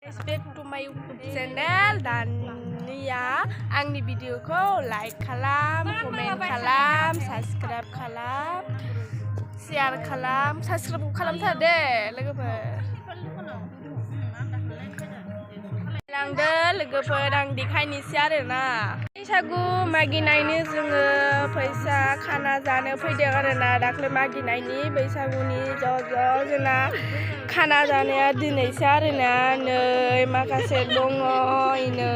Back to my YouTube channel dan ya आंनि भिडिअखौ like खालाम, कमेन्ट खालाम, साबस्क्राइब खालाम, शेयार खालाम, साबस्क्राइब खालामथार दे लोगोफोर। लांदो लोगोफोर आं देखायनोसै आरोना। बैसागु मागिनायनो जोङो फैसा खाना जानो फैदों आरोना। दाख्लै मागिनायनि बैसागुनि ज' जोंना खाना जानाया दिनैसो आरोना। नै माखासे दङ नै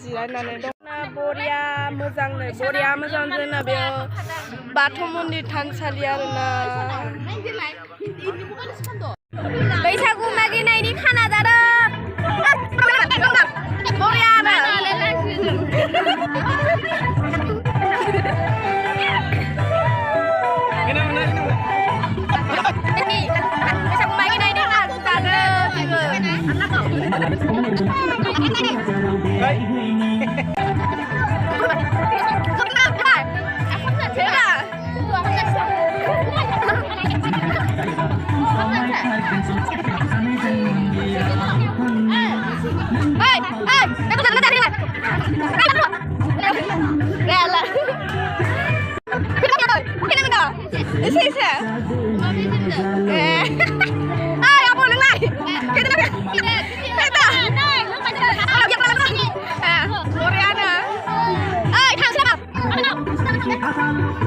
जिरायनानै दं। बरिया मोजांनो बरिया मोजां जोंना बेयाव बाथौ मन्दिर थानसालि आरोना। बैसागु मागिनायनि खाना जादों। बरिया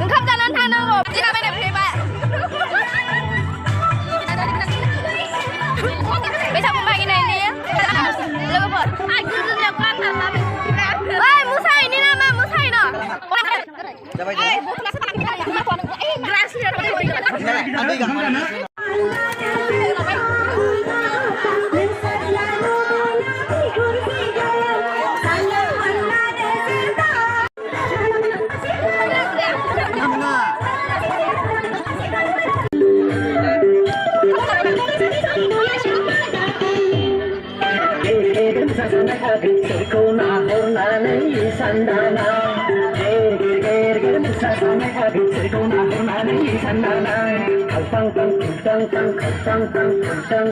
ओंखाम जानानै थांनांगौ दिना बायना फैबाय बैसागु मागिनायनि लोगोफोर ओइ मोसाहैनि नामा मोसाहैनो Kau nak hormati sandana, kau nak hormati sandana, kau tang tang tang tang tang tang tang tang.